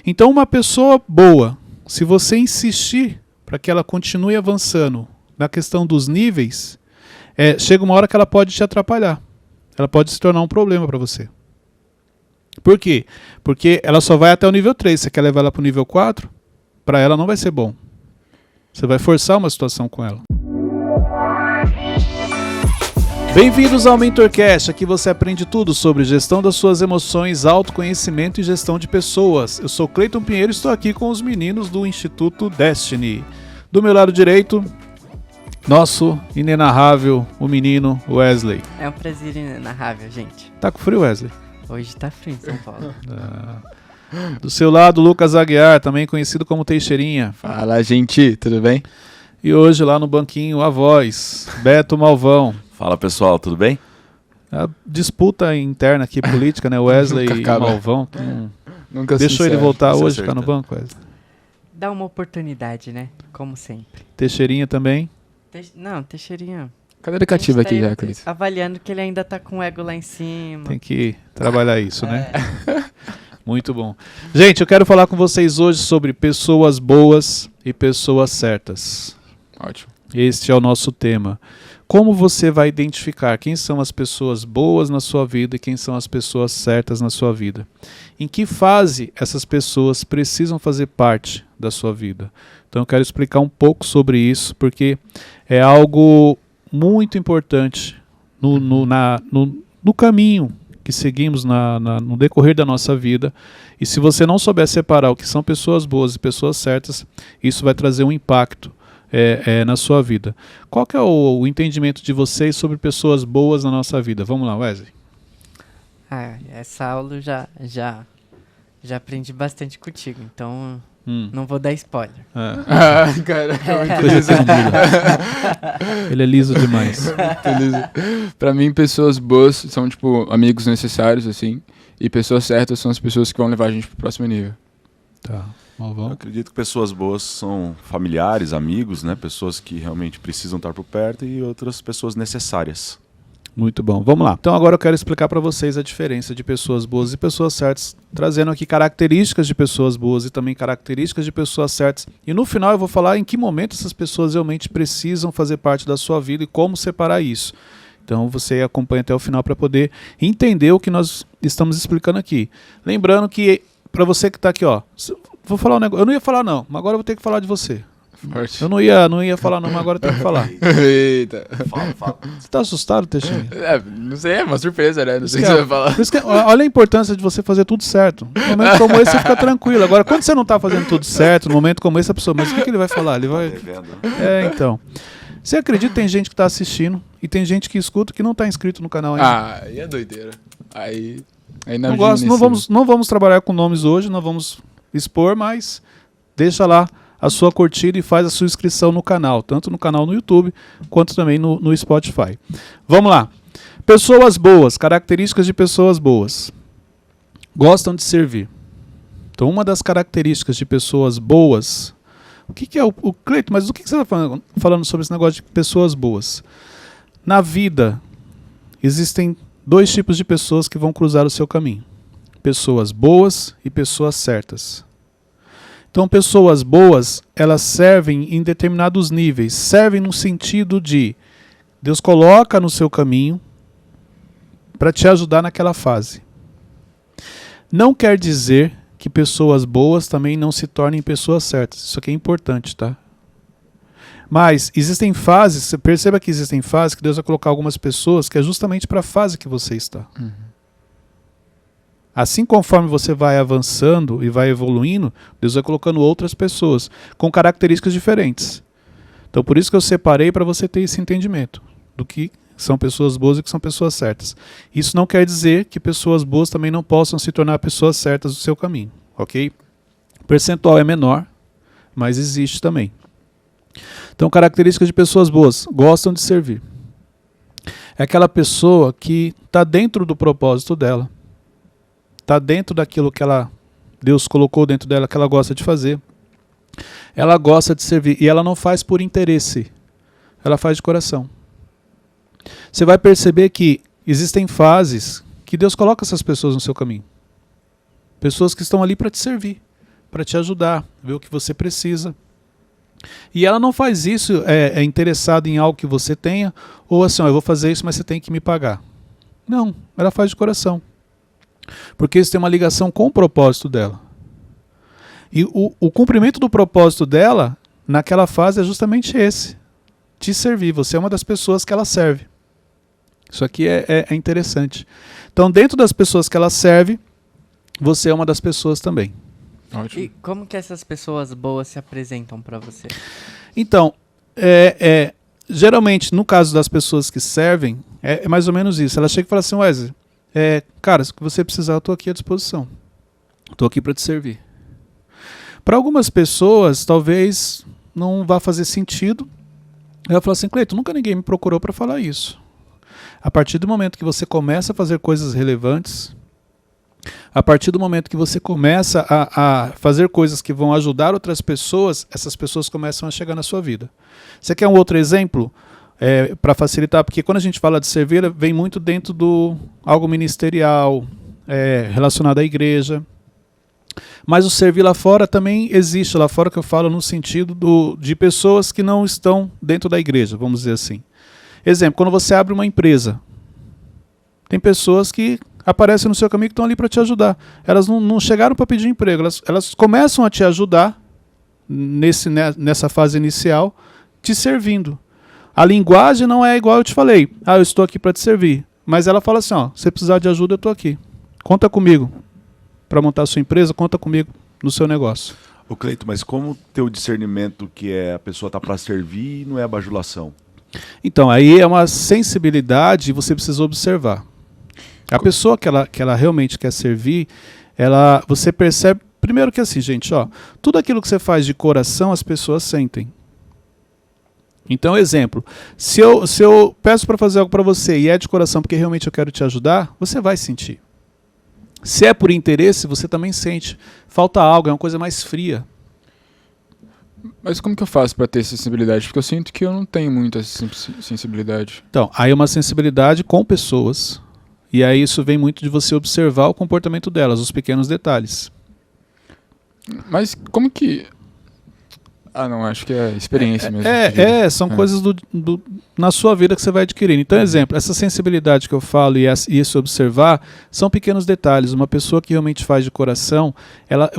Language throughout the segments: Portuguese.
Então, uma pessoa boa, se você insistir para que ela continue avançando na questão dos níveis, chega uma hora que ela pode te atrapalhar. Ela pode se tornar um problema para você. Por quê? Porque ela só vai até o nível 3. Você quer levar ela para o nível 4? Para ela não vai ser bom. Você vai forçar uma situação com ela. Bem-vindos ao MentorCast. Aqui você aprende tudo sobre gestão das suas emoções, autoconhecimento e gestão de pessoas. Eu sou Cleiton Pinheiro e estou aqui com os meninos do Instituto Destiny. Do meu lado direito, nosso inenarrável, o menino Wesley. É um prazer inenarrável, gente. Tá com frio, Wesley? Hoje tá frio em São Paulo. Do seu lado, Lucas Aguiar, também conhecido como Teixeirinha. Fala, gente, tudo bem? E hoje lá no banquinho, a voz, Beto Malvão. Fala, pessoal, tudo bem? A disputa interna aqui, política, né? Wesley e Malvão. Nunca Deixou ele voltar hoje, ficar no banco, Wesley? Dá uma oportunidade, né? Como sempre. Teixeirinha também? Não, Teixeirinha. Cadeira cativa aqui já, Cris. Avaliando que ele ainda tá com o ego lá em cima. Tem que trabalhar isso, né? Muito bom. Gente, eu quero falar com vocês hoje sobre pessoas boas e pessoas certas. Ótimo. Este é o nosso tema. Como você vai identificar quem são as pessoas boas na sua vida e quem são as pessoas certas na sua vida? Em que fase essas pessoas precisam fazer parte da sua vida? Então eu quero explicar um pouco sobre isso, porque é algo muito importante no caminho que seguimos no decorrer da nossa vida. E se você não souber separar o que são pessoas boas e pessoas certas, isso vai trazer um impacto na sua vida. Qual que é o entendimento de vocês sobre pessoas boas na nossa vida? Vamos lá, Wesley. Essa aula eu já aprendi bastante contigo, então não vou dar spoiler. Cara, ele é liso demais. Pra mim, pessoas boas são, tipo, amigos necessários, assim, e pessoas certas são as pessoas que vão levar a gente pro próximo nível. Tá. Eu acredito que pessoas boas são familiares, amigos, né? Pessoas que realmente precisam estar por perto e outras pessoas necessárias. Muito bom. Vamos lá. Então agora eu quero explicar para vocês a diferença de pessoas boas e pessoas certas, trazendo aqui características de pessoas boas e também características de pessoas certas. E no final eu vou falar em que momento essas pessoas realmente precisam fazer parte da sua vida e como separar isso. Então você acompanha até o final para poder entender o que nós estamos explicando aqui. Lembrando que para você que está aqui, ó, vou falar um negócio. Eu não ia falar não, mas agora eu vou ter que falar de você. Forte. Eu não ia falar não, mas agora eu tenho que falar. Eita. Fala. Você tá assustado, Teixeira? Não sei, é uma surpresa, né? Não sei o que você vai falar. Por isso que, olha a importância de você fazer tudo certo. No momento como esse, você fica tranquilo. Agora, quando você não tá fazendo tudo certo, no momento como esse, a pessoa, mas o que ele vai falar? Ele vai... então. Você acredita que tem gente que tá assistindo e tem gente que escuta que não tá inscrito no canal ainda? Aí é doideira. Aí não vamos trabalhar com nomes hoje, não vamos expor, mas deixa lá a sua curtida e faz a sua inscrição no canal, tanto no canal no YouTube, quanto também no Spotify. Vamos lá. Pessoas boas, características de pessoas boas. Gostam de servir. Então, uma das características de pessoas boas... O que é o Cleiton, mas o que você está falando sobre esse negócio de pessoas boas? Na vida, existem dois tipos de pessoas que vão cruzar o seu caminho. Pessoas boas e pessoas certas. Então, pessoas boas, elas servem em determinados níveis. Servem no sentido de Deus coloca no seu caminho para te ajudar naquela fase. Não quer dizer que pessoas boas também não se tornem pessoas certas. Isso aqui é importante, tá? Mas existem fases, você perceba que existem fases que Deus vai colocar algumas pessoas que é justamente para a fase que você está. Assim conforme você vai avançando e vai evoluindo, Deus vai colocando outras pessoas com características diferentes. Então por isso que eu separei para você ter esse entendimento do que são pessoas boas e que são pessoas certas. Isso não quer dizer que pessoas boas também não possam se tornar pessoas certas do seu caminho, ok? O percentual é menor, mas existe também. Então características de pessoas boas, gostam de servir. É aquela pessoa que está dentro do propósito dela. Está dentro daquilo que Deus colocou dentro dela, que ela gosta de fazer. Ela gosta de servir e ela não faz por interesse. Ela faz de coração. Você vai perceber que existem fases que Deus coloca essas pessoas no seu caminho. Pessoas que estão ali para te servir. para te ajudar, ver o que você precisa. E ela não faz isso interessada em algo que você tenha, ou assim, ó, eu vou fazer isso, mas você tem que me pagar. Não, ela faz de coração. Porque isso tem uma ligação com o propósito dela. E o cumprimento do propósito dela, naquela fase, é justamente esse. Te servir. Você é uma das pessoas que ela serve. Isso aqui é interessante. Então, dentro das pessoas que ela serve, você é uma das pessoas também. Ótimo. E como que essas pessoas boas se apresentam para você? Então, geralmente, no caso das pessoas que servem, é mais ou menos isso. Ela chega e fala assim, Wesley, cara, se você precisar, eu estou aqui à disposição. Estou aqui para te servir. Para algumas pessoas, talvez não vá fazer sentido. Ela fala assim, Cleiton, nunca ninguém me procurou para falar isso. A partir do momento que você começa a fazer coisas relevantes, a partir do momento que você começa a fazer coisas que vão ajudar outras pessoas, essas pessoas começam a chegar na sua vida. Você quer um outro exemplo? Para facilitar, porque quando a gente fala de servir, vem muito dentro do algo ministerial, relacionado à igreja. Mas o servir lá fora também existe, lá fora que eu falo no sentido de pessoas que não estão dentro da igreja, vamos dizer assim. Exemplo, quando você abre uma empresa, tem pessoas que aparecem no seu caminho que estão ali para te ajudar. Elas não chegaram para pedir emprego, elas começam a te ajudar nessa fase inicial, te servindo. A linguagem não é igual eu te falei. Eu estou aqui para te servir. Mas ela fala assim, se precisar de ajuda, eu estou aqui. Conta comigo. Para montar a sua empresa, conta comigo no seu negócio. Ô Cleiton, mas como ter o discernimento que a pessoa está para servir e não é a bajulação? Então, aí é uma sensibilidade e você precisa observar. A pessoa que ela realmente quer servir, você percebe, primeiro que assim, gente, tudo aquilo que você faz de coração, as pessoas sentem. Então, exemplo, se eu peço para fazer algo para você e é de coração porque realmente eu quero te ajudar, você vai sentir. Se é por interesse, você também sente. Falta algo, é uma coisa mais fria. Mas como que eu faço para ter sensibilidade? Porque eu sinto que eu não tenho muita sensibilidade. Então, aí é uma sensibilidade com pessoas. E aí isso vem muito de você observar o comportamento delas, os pequenos detalhes. Mas como que... não, acho que é experiência mesmo. São coisas na sua vida que você vai adquirindo. Então, exemplo, essa sensibilidade que eu falo e esse observar são pequenos detalhes. Uma pessoa que realmente faz de coração,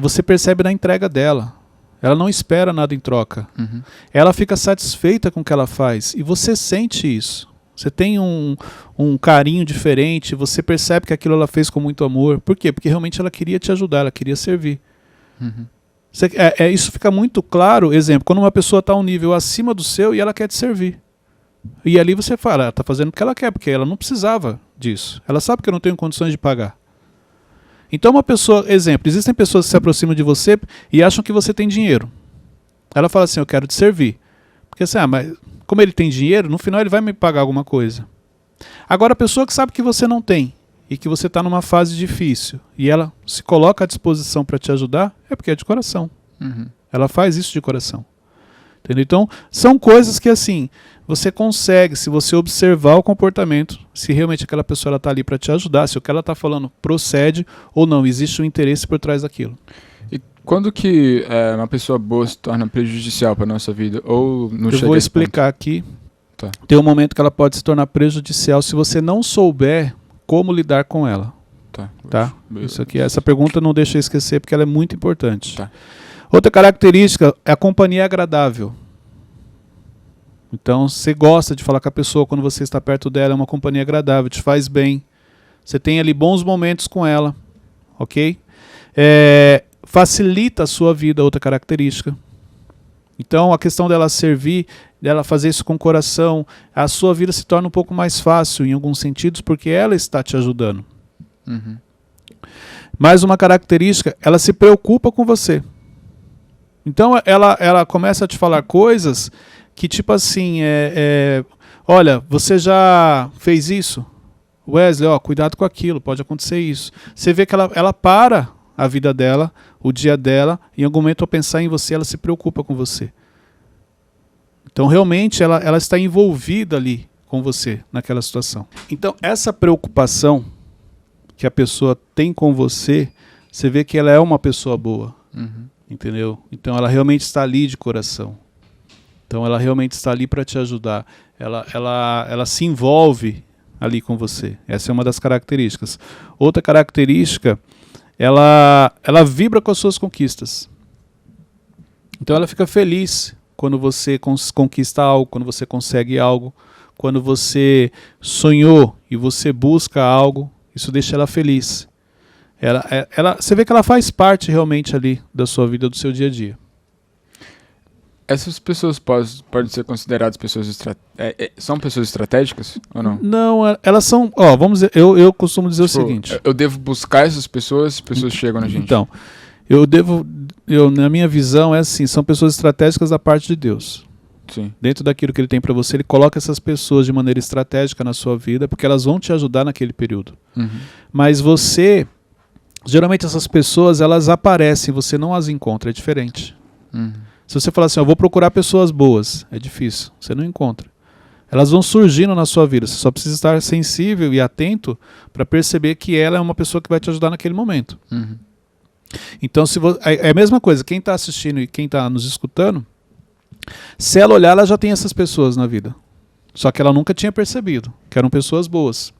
você percebe na entrega dela. Ela não espera nada em troca. Uhum. Ela fica satisfeita com o que ela faz. E você sente isso. Você tem um carinho diferente, você percebe que aquilo ela fez com muito amor. Por quê? Porque realmente ela queria te ajudar, ela queria servir. Uhum. Isso fica muito claro, exemplo, quando uma pessoa está a um nível acima do seu e ela quer te servir. E ali você fala, ela está fazendo o que ela quer, porque ela não precisava disso. Ela sabe que eu não tenho condições de pagar. Então uma pessoa, exemplo, existem pessoas que se aproximam de você e acham que você tem dinheiro. Ela fala assim, eu quero te servir. Porque assim, mas como ele tem dinheiro, no final ele vai me pagar alguma coisa. Agora a pessoa que sabe que você não tem, e que você está numa fase difícil, e ela se coloca à disposição para te ajudar, é porque é de coração. Uhum. Ela faz isso de coração. Entendeu? Então, são coisas que assim, você consegue, se você observar o comportamento, se realmente aquela pessoa está ali para te ajudar, se o que ela está falando procede ou não, existe um interesse por trás daquilo. E quando que uma pessoa boa se torna prejudicial para a nossa vida? Ou não chega? Eu vou explicar aqui. Tá. Tem um momento que ela pode se tornar prejudicial se você não souber como lidar com ela. Tá? Isso aqui, essa pergunta não deixa eu esquecer porque ela é muito importante. Tá. Outra característica é a companhia agradável. Então, você gosta de falar com a pessoa quando você está perto dela, é uma companhia agradável, te faz bem. Você tem ali bons momentos com ela, ok? Facilita a sua vida, outra característica. Então, a questão dela servir, dela fazer isso com o coração, a sua vida se torna um pouco mais fácil em alguns sentidos, porque ela está te ajudando. Uhum. Mais uma característica, ela se preocupa com você. Então, ela começa a te falar coisas que, tipo assim, olha, você já fez isso? Wesley, cuidado com aquilo, pode acontecer isso. Você vê que ela para a vida dela, o dia dela, em algum momento ao pensar em você, ela se preocupa com você. Então, realmente, ela está envolvida ali com você, naquela situação. Então, essa preocupação que a pessoa tem com você, você vê que ela é uma pessoa boa. Uhum. entendeu? Então ela realmente está ali de coração. Então ela realmente está ali para te ajudar. Ela se envolve ali com você. Essa é uma das características. Outra característica, ela vibra com as suas conquistas. Então ela fica feliz quando você conquista algo, quando você consegue algo, quando você sonhou e você busca algo, isso deixa ela feliz. Você vê que ela faz parte realmente ali da sua vida, do seu dia a dia. Essas pessoas podem ser consideradas pessoas são pessoas estratégicas ou não? Não, elas são... vamos dizer, eu costumo dizer o seguinte. Eu devo buscar essas pessoas, as pessoas chegam na gente. Então, na minha visão é assim, são pessoas estratégicas da parte de Deus. Sim. Dentro daquilo que ele tem para você, ele coloca essas pessoas de maneira estratégica na sua vida, porque elas vão te ajudar naquele período. Uhum. Mas geralmente essas pessoas, elas aparecem, você não as encontra, é diferente. Uhum. Se você falar assim, eu vou procurar pessoas boas, é difícil, você não encontra. Elas vão surgindo na sua vida, você só precisa estar sensível e atento para perceber que ela é uma pessoa que vai te ajudar naquele momento. Uhum. Então, é a mesma coisa, quem está assistindo e quem está nos escutando, se ela olhar, ela já tem essas pessoas na vida. Só que ela nunca tinha percebido que eram pessoas boas.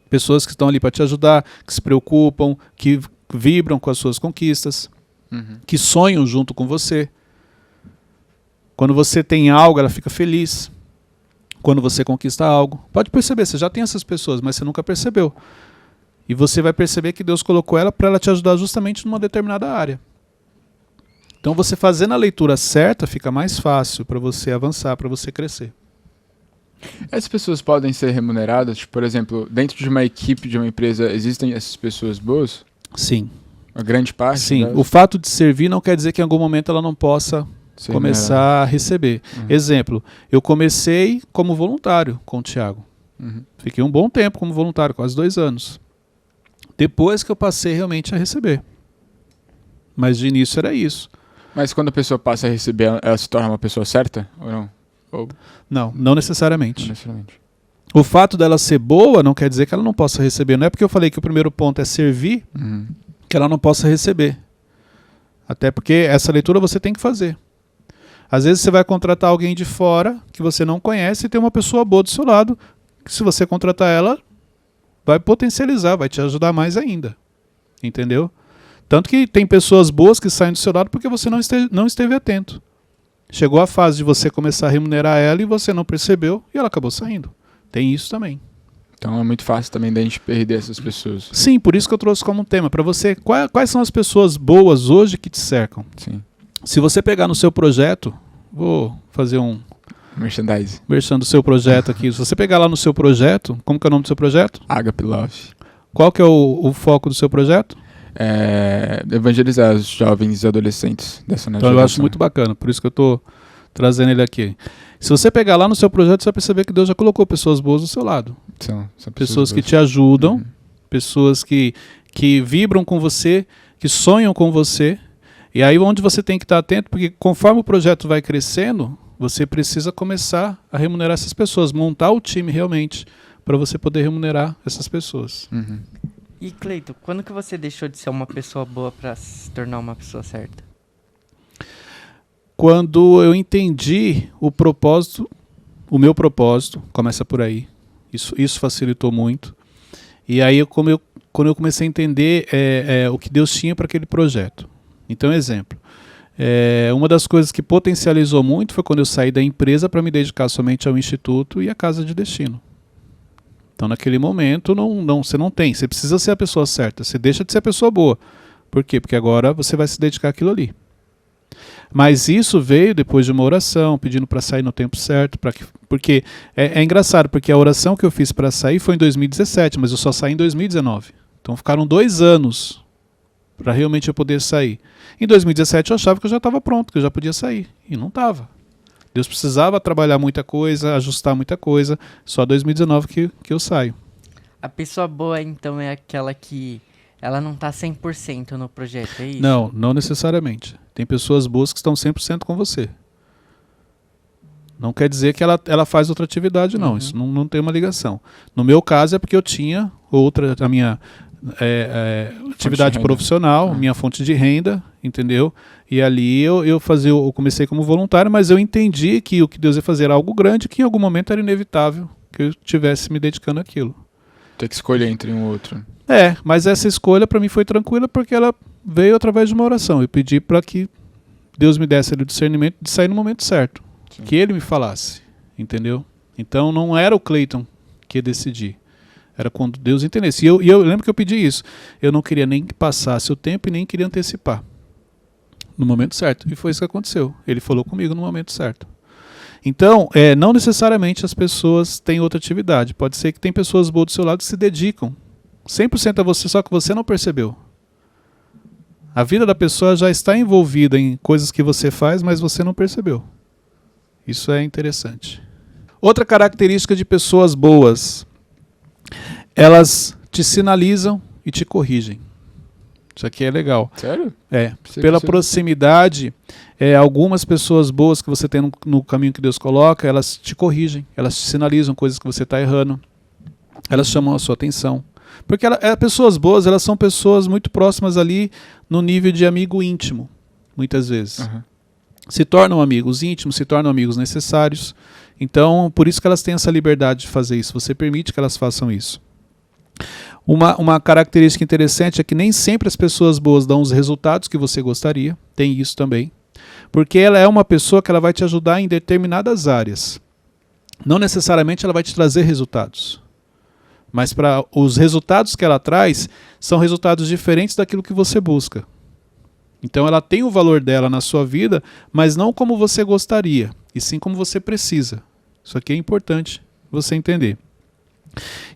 Pessoas que estão ali para te ajudar, que se preocupam, que vibram com as suas conquistas, que sonham junto com você. Quando você tem algo, ela fica feliz. Quando você conquista algo. Pode perceber, você já tem essas pessoas, mas você nunca percebeu. E você vai perceber que Deus colocou ela para ela te ajudar justamente numa determinada área. Então você fazendo a leitura certa, fica mais fácil para você avançar, para você crescer. Essas pessoas podem ser remuneradas? Tipo, por exemplo, dentro de uma equipe de uma empresa, existem essas pessoas boas? Sim. A grande parte? Sim. Delas? O fato de servir não quer dizer que em algum momento ela não possa começar a receber. Exemplo, eu comecei como voluntário com o Thiago. Fiquei um bom tempo como voluntário, quase 2 anos. Depois que eu passei realmente a receber. Mas de início era isso. Mas quando a pessoa passa a receber, ela se torna uma pessoa certa ou não? Não necessariamente. Não necessariamente. O fato dela ser boa não quer dizer que ela não possa receber. Não é porque eu falei que o primeiro ponto é servir que ela não possa receber. Até porque essa leitura você tem que fazer. Às vezes você vai contratar alguém de fora que você não conhece e tem uma pessoa boa do seu lado, que se você contratar ela, vai potencializar, vai te ajudar mais ainda. Entendeu? Tanto que tem pessoas boas que saem do seu lado porque você não esteve atento. Chegou a fase de você começar a remunerar ela e você não percebeu e ela acabou saindo. Tem isso também. Então é muito fácil também da gente perder essas pessoas. Sim, por isso que eu trouxe como tema. Para você, quais são as pessoas boas hoje que te cercam? Sim. Se você pegar no seu projeto, vou fazer um merchandise. Merchan do seu projeto aqui. Se você pegar lá no seu projeto, como que é o nome do seu projeto? Agape Love. Qual que é o foco do seu projeto? Evangelizar os jovens e adolescentes dessa Então eu acho muito bacana, por isso que eu estou trazendo ele aqui. Se você pegar lá no seu projeto, você vai perceber que Deus já colocou pessoas boas do seu lado. São pessoas que te ajudam, pessoas que vibram com você, que sonham com você. E aí onde você tem que estar atento, porque conforme o projeto vai crescendo, você precisa começar a remunerar essas pessoas, montar o time realmente, para você poder remunerar essas pessoas. E Cleito, quando que você deixou de ser uma pessoa boa para se tornar uma pessoa certa? Quando eu entendi o propósito, o meu propósito, começa por aí. Isso facilitou muito. E aí quando eu comecei a entender o que Deus tinha para aquele projeto. Então, exemplo. Uma das coisas que potencializou muito foi quando eu saí da empresa para me dedicar somente ao Instituto e à Casa de Destino. Então, naquele momento, você não tem. Você precisa ser a pessoa certa. Você deixa de ser a pessoa boa. Por quê? Porque agora você vai se dedicar àquilo ali. Mas isso veio depois de uma oração, pedindo para sair no tempo certo. Porque é engraçado, porque a oração que eu fiz para sair foi em 2017, mas eu só saí em 2019. Então, ficaram 2 anos para realmente eu poder sair. Em 2017, eu achava que eu já estava pronto, que eu já podia sair. E não estava. Deus precisava trabalhar muita coisa, ajustar muita coisa. Só 2019 que eu saio. A pessoa boa, então, é aquela que ela não está 100% no projeto, é isso? Não necessariamente. Tem pessoas boas que estão 100% com você. Não quer dizer que ela faz outra atividade, não. Isso não tem uma ligação. No meu caso é porque eu tinha atividade profissional, minha fonte de renda, entendeu? E ali eu comecei como voluntário, mas eu entendi que o que Deus ia fazer era algo grande, que em algum momento era inevitável que eu estivesse me dedicando àquilo. Ter que escolher entre um e outro. Mas essa escolha para mim foi tranquila porque ela veio através de uma oração. Eu pedi para que Deus me desse ali o discernimento de sair no momento certo. Sim. Que Ele me falasse, entendeu? Então não era o Cleiton que ia decidir. Era quando Deus entendesse. E eu lembro que eu pedi isso. Eu não queria nem que passasse o tempo e nem queria antecipar. No momento certo. E foi isso que aconteceu. Ele falou comigo no momento certo. Então, não necessariamente as pessoas têm outra atividade. Pode ser que tem pessoas boas do seu lado que se dedicam 100% a você, só que você não percebeu. A vida da pessoa já está envolvida em coisas que você faz, mas você não percebeu. Isso é interessante. Outra característica de pessoas boas: elas te sinalizam e te corrigem. Isso aqui é legal. Sério? Pela proximidade, algumas pessoas boas que você tem no caminho que Deus coloca, elas te corrigem, elas te sinalizam coisas que você está errando, elas chamam a sua atenção. Porque pessoas boas, elas são pessoas muito próximas ali no nível de amigo íntimo, muitas vezes. Uhum. Se tornam amigos íntimos, se tornam amigos necessários. Então, por isso que elas têm essa liberdade de fazer isso. Você permite que elas façam isso. Uma característica interessante é que nem sempre as pessoas boas dão os resultados que você gostaria. Tem isso também. Porque ela é uma pessoa que ela vai te ajudar em determinadas áreas. Não necessariamente ela vai te trazer resultados. Mas os resultados que ela traz são resultados diferentes daquilo que você busca. Então ela tem o valor dela na sua vida, mas não como você gostaria, e sim como você precisa. Isso aqui é importante você entender.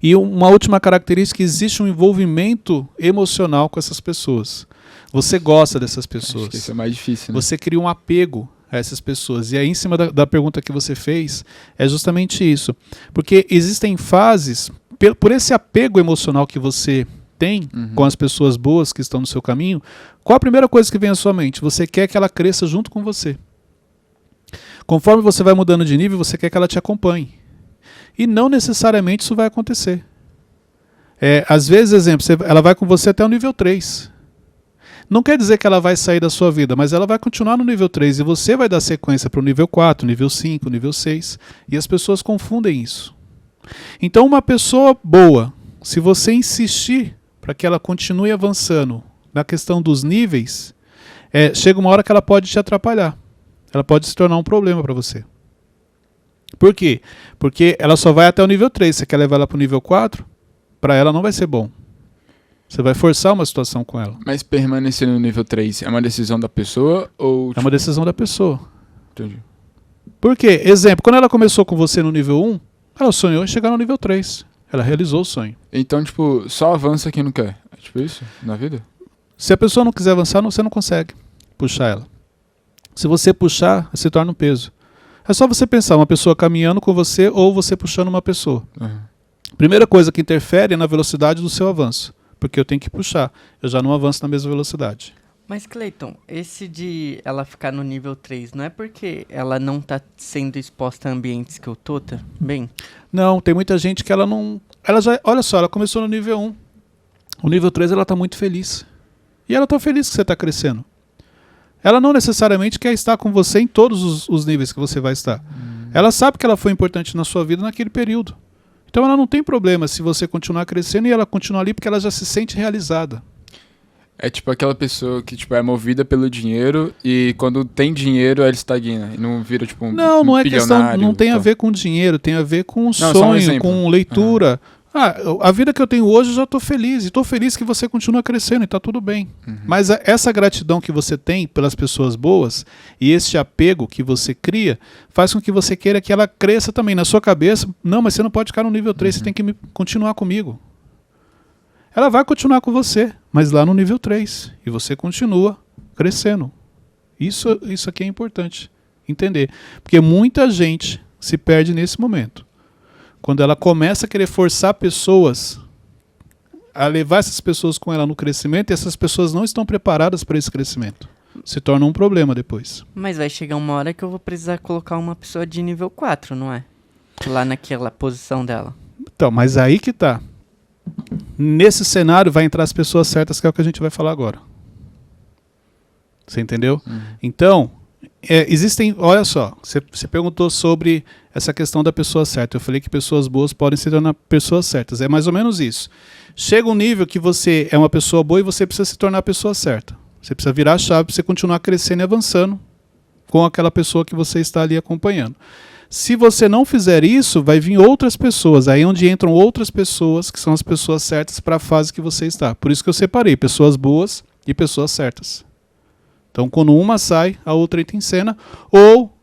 E uma última característica: existe um envolvimento emocional com essas pessoas. Você gosta dessas pessoas. Acho que isso é mais difícil, né? Você cria um apego a essas pessoas. E aí, em cima da pergunta que você fez, é justamente isso. Porque existem fases, por esse apego emocional que você tem com as pessoas boas que estão no seu caminho, qual a primeira coisa que vem à sua mente? Você quer que ela cresça junto com você. Conforme você vai mudando de nível, você quer que ela te acompanhe. E não necessariamente isso vai acontecer. Às vezes, exemplo, ela vai com você até o nível 3. Não quer dizer que ela vai sair da sua vida, mas ela vai continuar no nível 3 e você vai dar sequência para o nível 4, nível 5, nível 6. E as pessoas confundem isso. Então, uma pessoa boa, se você insistir para que ela continue avançando na questão dos níveis, chega uma hora que ela pode te atrapalhar. Ela pode se tornar um problema para você. Por quê? Porque ela só vai até o nível 3. Você quer levar ela para o nível 4? Para ela não vai ser bom. Você vai forçar uma situação com ela. Mas permanecer no nível 3 é uma decisão da pessoa ou... É uma decisão da pessoa. Entendi. Por quê? Exemplo, quando ela começou com você no nível 1, ela sonhou em chegar no nível 3. Ela realizou o sonho. Então, tipo, só avança quem não quer. É tipo isso na vida? Se a pessoa não quiser avançar, você não consegue puxar ela. Se você puxar, se torna um peso. É só você pensar, uma pessoa caminhando com você ou você puxando uma pessoa. Uhum. Primeira coisa que interfere é na velocidade do seu avanço. Porque eu tenho que puxar. Eu já não avanço na mesma velocidade. Mas, Cleiton, esse de ela ficar no nível 3, não é porque ela não está sendo exposta a ambientes que eu tô também? Não, tem muita gente que ela não... olha só, ela começou no nível 1. O nível 3 ela está muito feliz. E ela está feliz que você está crescendo. Ela não necessariamente quer estar com você em todos os níveis que você vai estar. Ela sabe que ela foi importante na sua vida naquele período. Então ela não tem problema se você continuar crescendo e ela continuar ali porque ela já se sente realizada. É tipo aquela pessoa que tipo, é movida pelo dinheiro e quando tem dinheiro ela estagna e não vira tipo um Não, não é questão, não tem a ver com dinheiro, tem a ver com sonho, com leitura. A vida que eu tenho hoje eu já estou feliz. E estou feliz que você continua crescendo e está tudo bem. Mas essa gratidão que você tem pelas pessoas boas e esse apego que você cria faz com que você queira que ela cresça também na sua cabeça. Não, mas você não pode ficar no nível 3, você tem que continuar comigo. Ela vai continuar com você, mas lá no nível 3. E você continua crescendo. Isso aqui é importante entender. Porque muita gente se perde nesse momento. Quando ela começa a querer forçar pessoas a levar essas pessoas com ela no crescimento, e essas pessoas não estão preparadas para esse crescimento. Se torna um problema depois. Mas vai chegar uma hora que eu vou precisar colocar uma pessoa de nível 4, não é? Lá naquela posição dela. Então, mas aí que tá. nesse cenário vai entrar as pessoas certas, que é o que a gente vai falar agora. Você entendeu? Então, existem, olha só, você perguntou sobre essa questão da pessoa certa. Eu falei que pessoas boas podem se tornar pessoas certas. É mais ou menos isso. Chega um nível que você é uma pessoa boa e você precisa se tornar a pessoa certa. Você precisa virar a chave para você continuar crescendo e avançando com aquela pessoa que você está ali acompanhando. Se você não fizer isso, vai vir outras pessoas. Aí é onde entram outras pessoas, que são as pessoas certas para a fase que você está. Por isso que eu separei pessoas boas e pessoas certas. Então, quando uma sai, a outra entra em cena, ou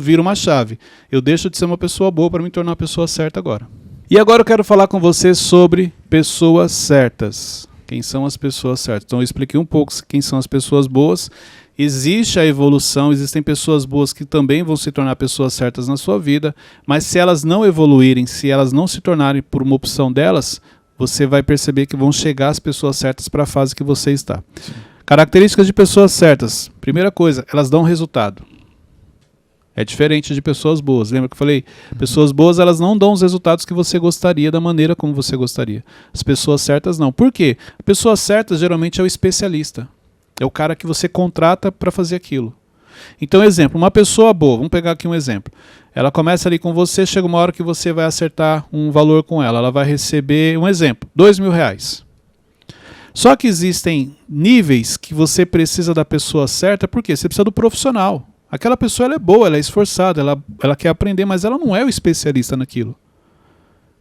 vira uma chave. Eu deixo de ser uma pessoa boa para me tornar uma pessoa certa agora. E agora eu quero falar com você sobre pessoas certas. Quem são as pessoas certas? Então, eu expliquei um pouco quem são as pessoas boas. Existe a evolução, existem pessoas boas que também vão se tornar pessoas certas na sua vida, mas se elas não evoluírem, se elas não se tornarem por uma opção delas, você vai perceber que vão chegar as pessoas certas para a fase que você está. Sim. Características de pessoas certas. Primeira coisa, elas dão resultado. É diferente de pessoas boas. Lembra que eu falei? Pessoas boas, elas não dão os resultados que você gostaria, da maneira como você gostaria. As pessoas certas não. Por quê? Pessoas certas geralmente é o especialista. É o cara que você contrata para fazer aquilo. Então, exemplo, uma pessoa boa, vamos pegar aqui um exemplo. Ela começa ali com você, chega uma hora que você vai acertar um valor com ela. Ela vai receber, um exemplo, R$2.000. Só que existem níveis que você precisa da pessoa certa, porque você precisa do profissional. Aquela pessoa ela é boa, ela é esforçada, ela quer aprender, mas ela não é o especialista naquilo.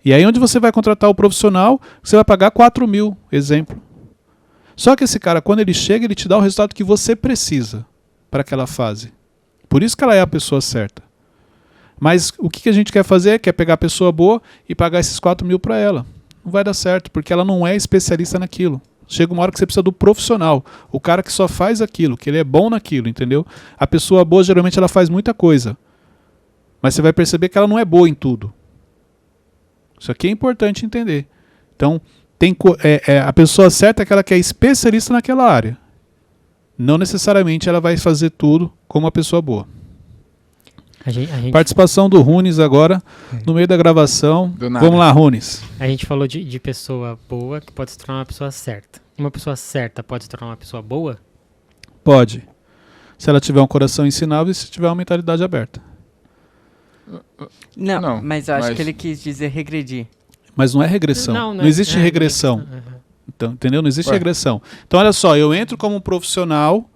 E aí onde você vai contratar o profissional, você vai pagar 4.000, exemplo. Só que esse cara, quando ele chega, ele te dá o resultado que você precisa para aquela fase. Por isso que ela é a pessoa certa. Mas o que a gente quer fazer? Quer pegar a pessoa boa e pagar esses 4.000 para ela. Não vai dar certo, porque ela não é especialista naquilo. Chega uma hora que você precisa do profissional, o cara que só faz aquilo, que ele é bom naquilo, entendeu? A pessoa boa, geralmente, ela faz muita coisa. Mas você vai perceber que ela não é boa em tudo. Isso aqui é importante entender. Então, a pessoa certa é aquela que é especialista naquela área. Não necessariamente ela vai fazer tudo como uma pessoa boa. A gente... Participação do Runes agora, no meio da gravação. Vamos lá, Runes. A gente falou de pessoa boa que pode se tornar uma pessoa certa. Uma pessoa certa pode se tornar uma pessoa boa? Pode. Se ela tiver um coração ensinável e se tiver uma mentalidade aberta. Não, mas eu acho que ele quis dizer regredir. Mas não é regressão. Não existe regressão. Uhum. Então, entendeu? Não existe regressão. Então, olha só, eu entro como um profissional.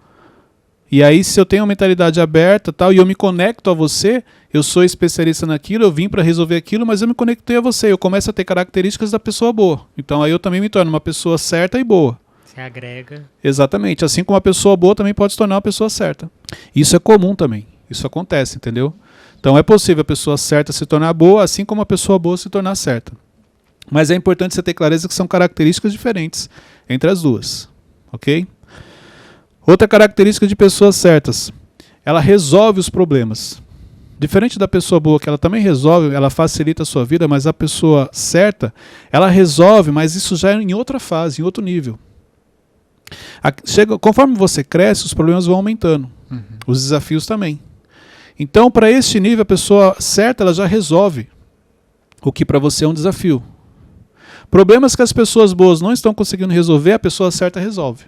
E aí, se eu tenho uma mentalidade aberta tal, e eu me conecto a você, eu sou especialista naquilo, eu vim para resolver aquilo, mas eu me conectei a você. Eu começo a ter características da pessoa boa. Então, aí eu também me torno uma pessoa certa e boa. Você agrega. Exatamente. Assim como uma pessoa boa também pode se tornar uma pessoa certa. Isso é comum também. Isso acontece, entendeu? Então, é possível a pessoa certa se tornar boa, assim como a pessoa boa se tornar certa. Mas é importante você ter clareza que são características diferentes entre as duas. Ok? Outra característica de pessoas certas, ela resolve os problemas. Diferente da pessoa boa, que ela também resolve, ela facilita a sua vida, mas a pessoa certa, ela resolve, mas isso já é em outra fase, em outro nível. Conforme você cresce, os problemas vão aumentando. Os desafios também. Então, para este nível, a pessoa certa, ela já resolve o que para você é um desafio. Problemas que as pessoas boas não estão conseguindo resolver, a pessoa certa resolve.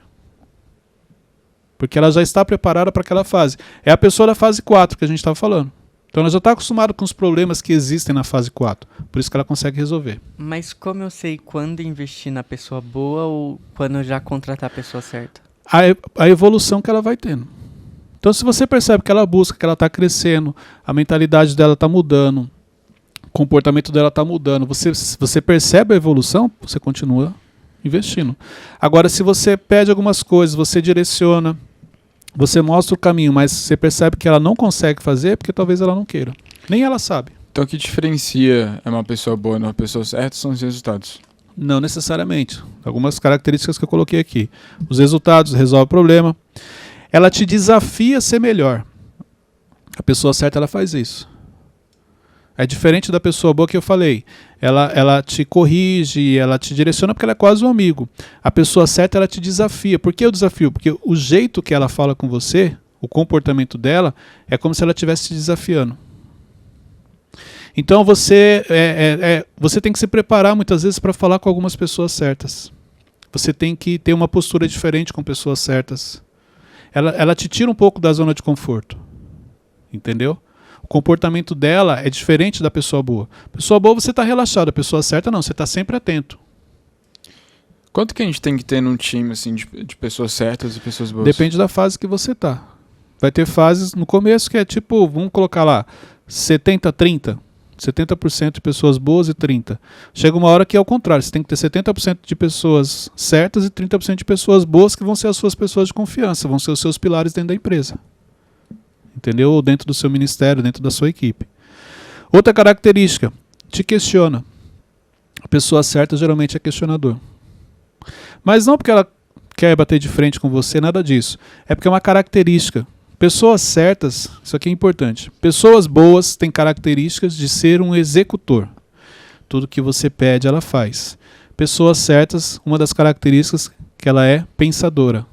Porque ela já está preparada para aquela fase. É a pessoa da fase 4 que a gente estava falando. Então ela já está acostumada com os problemas que existem na fase 4. Por isso que ela consegue resolver. Mas como eu sei quando investir na pessoa boa ou quando já contratar a pessoa certa? A evolução que ela vai tendo. Então se você percebe que ela busca, que ela está crescendo, a mentalidade dela está mudando, o comportamento dela está mudando, você percebe a evolução, você continua investindo. Agora, se você pede algumas coisas, você direciona, você mostra o caminho, mas você percebe que ela não consegue fazer, porque talvez ela não queira. Nem ela sabe. Então o que diferencia uma pessoa boa de uma pessoa certa são os resultados? Não necessariamente. Algumas características que eu coloquei aqui. Os resultados, resolve o problema. Ela te desafia a ser melhor. A pessoa certa, ela faz isso. É diferente da pessoa boa que eu falei. Ela te corrige, ela te direciona porque ela é quase um amigo. A pessoa certa, ela te desafia. Por que o desafio? Porque o jeito que ela fala com você, o comportamento dela, é como se ela estivesse te desafiando. Então você tem que se preparar muitas vezes para falar com algumas pessoas certas. Você tem que ter uma postura diferente com pessoas certas. Ela te tira um pouco da zona de conforto. Entendeu? O comportamento dela é diferente da pessoa boa. Pessoa boa você está relaxado, a pessoa certa não, você está sempre atento. Quanto que a gente tem que ter num time assim, de pessoas certas e pessoas boas? Depende da fase que você está. Vai ter fases no começo que é tipo, vamos colocar lá, 70-30. 70% de pessoas boas e 30%. Chega uma hora que é o contrário, você tem que ter 70% de pessoas certas e 30% de pessoas boas que vão ser as suas pessoas de confiança, vão ser os seus pilares dentro da empresa. Entendeu? Ou dentro do seu ministério, dentro da sua equipe. Outra característica, te questiona. A pessoa certa geralmente é questionador. Mas não porque ela quer bater de frente com você, nada disso. É porque é uma característica. Pessoas certas, isso aqui é importante. Pessoas boas têm características de ser um executor. Tudo que você pede, ela faz. Pessoas certas, uma das características que ela é pensadora.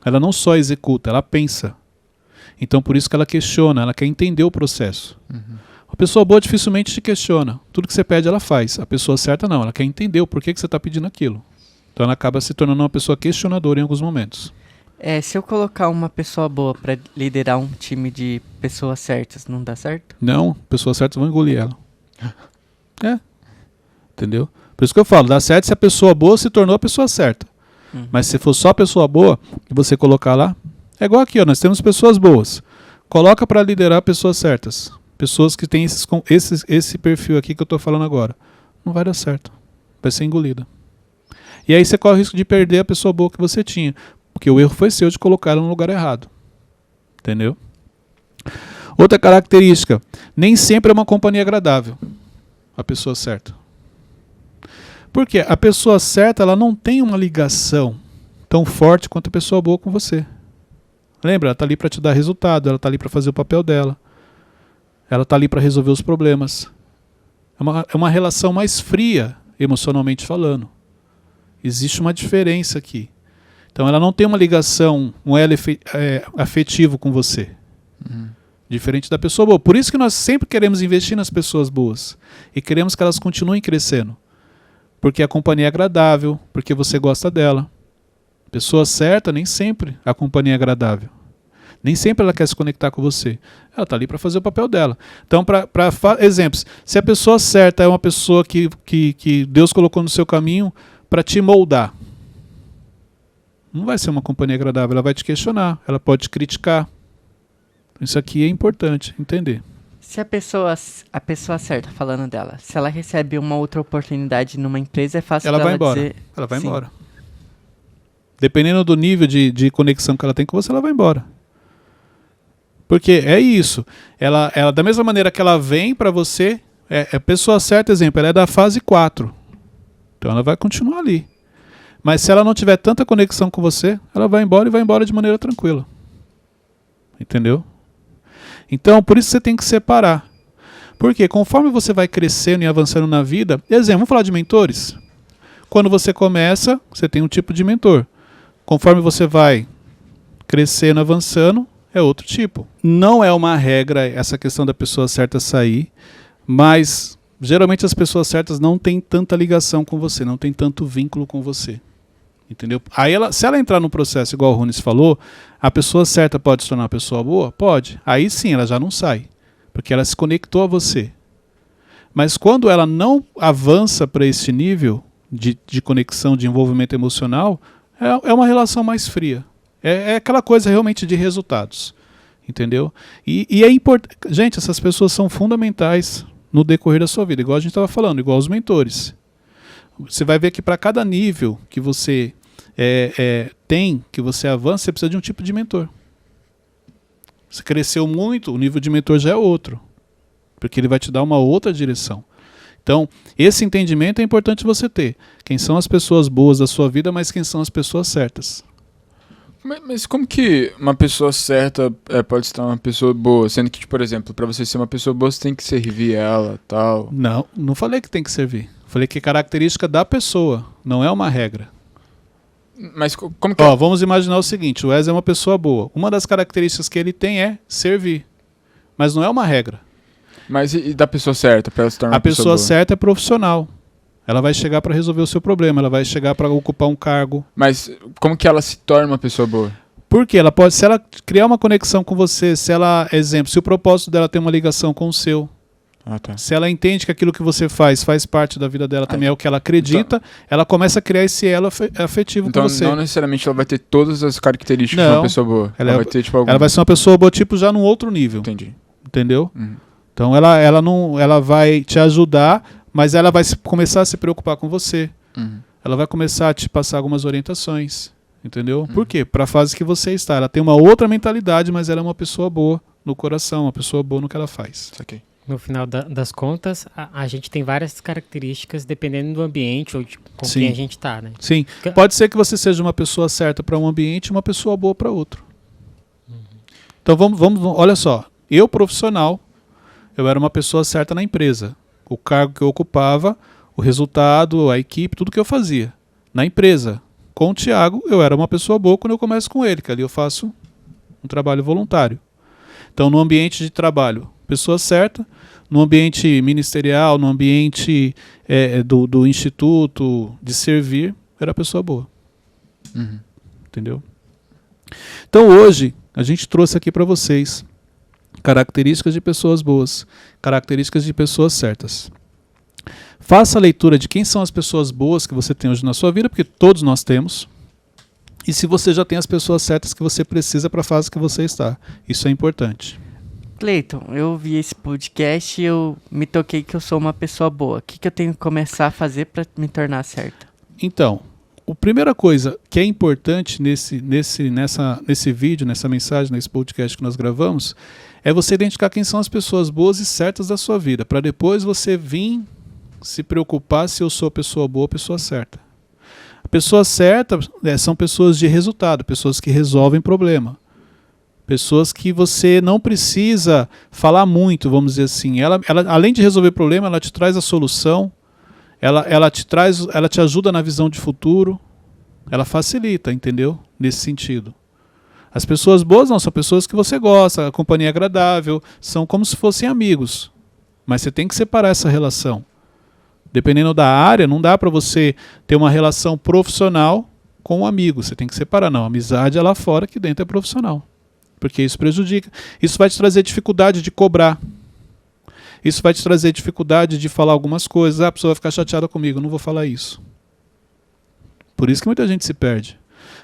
Ela não só executa, ela pensa. Então por isso que ela questiona, ela quer entender o processo. A pessoa boa dificilmente te questiona. Tudo que você pede, ela faz. A pessoa certa não, ela quer entender o porquê que você está pedindo aquilo. Então ela acaba se tornando uma pessoa questionadora em alguns momentos. Se eu colocar uma pessoa boa para liderar um time de pessoas certas, não dá certo? Não, pessoas certas vão engolir ela. Entendeu? Por isso que eu falo, dá certo se a pessoa boa se tornou a pessoa certa. Mas se for só a pessoa boa, e você colocar lá, é igual aqui, ó, nós temos pessoas boas. Coloca para liderar pessoas certas. Pessoas que têm esse perfil aqui que eu estou falando agora. Não vai dar certo. Vai ser engolida. E aí você corre o risco de perder a pessoa boa que você tinha. Porque o erro foi seu de colocar ela no lugar errado. Entendeu? Outra característica. Nem sempre é uma companhia agradável. A pessoa certa. Por quê? A pessoa certa ela não tem uma ligação tão forte quanto a pessoa boa com você. Lembra? Ela está ali para te dar resultado. Ela está ali para fazer o papel dela. Ela está ali para resolver os problemas. É uma relação mais fria, emocionalmente falando. Existe uma diferença aqui. Então ela não tem uma ligação, um elo afetivo com você. Diferente da pessoa boa. Por isso que nós sempre queremos investir nas pessoas boas. E queremos que elas continuem crescendo. Porque a companhia é agradável, porque você gosta dela. Pessoa certa, nem sempre a companhia é agradável. Nem sempre ela quer se conectar com você. Ela está ali para fazer o papel dela. Então, exemplos, se a pessoa certa é uma pessoa que Deus colocou no seu caminho para te moldar, não vai ser uma companhia agradável, ela vai te questionar, ela pode te criticar. Isso aqui é importante entender. Se a pessoa certa, falando dela, se ela recebe uma outra oportunidade numa empresa, é fácil ela dela vai embora. dizer... Ela vai embora. Dependendo do nível de conexão que ela tem com você, ela vai embora. Porque é isso. Ela da mesma maneira que ela vem para você, é pessoa certa, exemplo, ela é da fase 4. Então ela vai continuar ali. Mas se ela não tiver tanta conexão com você, ela vai embora e vai embora de maneira tranquila. Entendeu? Então, por isso você tem que separar. Porque conforme você vai crescendo e avançando na vida, exemplo, vamos falar de mentores? Quando você começa, você tem um tipo de mentor. Conforme você vai crescendo, avançando, é outro tipo. Não é uma regra essa questão da pessoa certa sair, mas geralmente as pessoas certas não têm tanta ligação com você, não têm tanto vínculo com você. Entendeu? Aí se ela entrar no processo, igual o Runes falou, a pessoa certa pode se tornar uma pessoa boa? Pode. Aí sim, ela já não sai. Porque ela se conectou a você. Mas quando ela não avança para esse nível de conexão, de envolvimento emocional, é uma relação mais fria. É aquela coisa realmente de resultados. Entendeu? E é importante. Gente, essas pessoas são fundamentais no decorrer da sua vida. Igual a gente estava falando, igual os mentores. Você vai ver que para cada nível que você tem, que você avança, você precisa de um tipo de mentor. Você cresceu muito, o nível de mentor já é outro. Porque ele vai te dar uma outra direção. Então, esse entendimento é importante você ter. Quem são as pessoas boas da sua vida, mas quem são as pessoas certas. Mas como que uma pessoa certa pode se tornar uma pessoa boa? Sendo que, por exemplo, para você ser uma pessoa boa, você tem que servir ela, tal. Não falei que tem que servir. Falei que é característica da pessoa, não é uma regra. Mas como que... Vamos imaginar o seguinte, o Wes é uma pessoa boa. Uma das características que ele tem é servir. Mas não é uma regra. Mas e da pessoa certa, para ela se tornar A uma pessoa pessoa boa? certa é profissional. Ela vai chegar para resolver o seu problema, ela vai chegar para ocupar um cargo. Mas como que ela se torna uma pessoa boa? Porque ela pode, se ela criar uma conexão com você, se ela, exemplo, se o propósito dela tem uma ligação com o seu, Ah, tá. se ela entende que aquilo que você faz parte da vida dela também, é o que ela acredita, ela começa a criar esse elo afetivo Então com você. não necessariamente ela vai ter todas as características de Não. uma pessoa boa. Ela vai ter, tipo, alguma. Ela vai ser uma pessoa boa, tipo, já num outro nível. Entendi. Entendeu? Uhum. Então ela vai te ajudar, mas ela vai começar a se preocupar com você. Uhum. Ela vai começar a te passar algumas orientações. Entendeu? Por quê? Para a fase que você está. Ela tem uma outra mentalidade, mas ela é uma pessoa boa no coração, uma pessoa boa no que ela faz. Saquei. No final das contas, a gente tem várias características dependendo do ambiente ou com Sim. quem a gente tá, né? Sim. Pode ser que você seja uma pessoa certa para um ambiente e uma pessoa boa para outro. Então vamos, olha só. Eu, profissional, eu era uma pessoa certa na empresa. O cargo que eu ocupava, o resultado, a equipe, tudo que eu fazia. Na empresa. Com o Thiago, eu era uma pessoa boa quando eu começo com ele, que ali eu faço um trabalho voluntário. Então, no ambiente de trabalho, pessoa certa. No ambiente ministerial, no ambiente do instituto, de servir, era pessoa boa. Uhum. Entendeu? Então, hoje, a gente trouxe aqui para vocês características de pessoas boas, características de pessoas certas. Faça a leitura de quem são as pessoas boas que você tem hoje na sua vida, porque todos nós temos. E se você já tem as pessoas certas que você precisa para a fase que você está. Isso é importante. Cleiton, eu vi esse podcast e eu me toquei que eu sou uma pessoa boa. O que eu tenho que começar a fazer para me tornar certa? Então, a primeira coisa que é importante nesse vídeo, nessa mensagem, nesse podcast que nós gravamos, é você identificar quem são as pessoas boas e certas da sua vida, para depois você vir se preocupar se eu sou a pessoa boa ou a pessoa certa. A pessoa certa são pessoas de resultado, pessoas que resolvem problema. Pessoas que você não precisa falar muito, vamos dizer assim. Ela, além de resolver problema, ela te traz a solução, ela te ajuda na visão de futuro, ela facilita, entendeu? Nesse sentido. As pessoas boas não, são pessoas que você gosta, a companhia é agradável, são como se fossem amigos. Mas você tem que separar essa relação. Dependendo da área, não dá para você ter uma relação profissional com um amigo. Você tem que separar. Não, a amizade é lá fora, aqui dentro é profissional. Porque isso prejudica. Isso vai te trazer dificuldade de cobrar. Isso vai te trazer dificuldade de falar algumas coisas. Ah, a pessoa vai ficar chateada comigo, eu não vou falar isso. Por isso que muita gente se perde.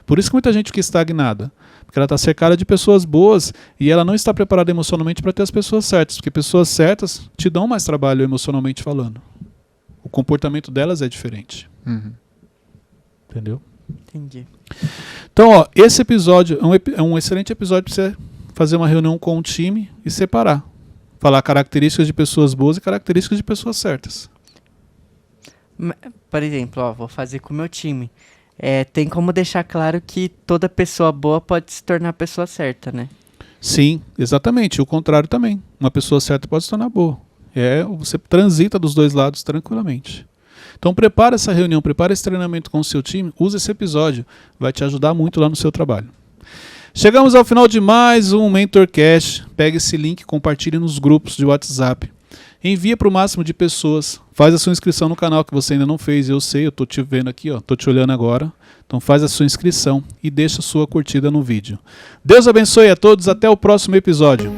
Por isso que muita gente fica estagnada. Porque ela está cercada de pessoas boas e ela não está preparada emocionalmente para ter as pessoas certas. Porque pessoas certas te dão mais trabalho emocionalmente falando. O comportamento delas é diferente. Uhum. Entendeu? Entendi. Então, ó, esse episódio é um excelente episódio para você fazer uma reunião com um time e separar. Falar características de pessoas boas e características de pessoas certas. Por exemplo, ó, vou fazer com o meu time. Tem como deixar claro que toda pessoa boa pode se tornar a pessoa certa, né? Sim, exatamente. E o contrário também. Uma pessoa certa pode se tornar boa. Você transita dos dois lados tranquilamente. Então prepara essa reunião, prepara esse treinamento com o seu time, usa esse episódio, vai te ajudar muito lá no seu trabalho. Chegamos ao final de mais um MentorCast. Pega esse link, compartilhe nos grupos de WhatsApp. Envia para o máximo de pessoas. Faz a sua inscrição no canal que você ainda não fez. Eu sei, eu estou te vendo aqui, estou te olhando agora. Então faz a sua inscrição e deixa a sua curtida no vídeo. Deus abençoe a todos, até o próximo episódio.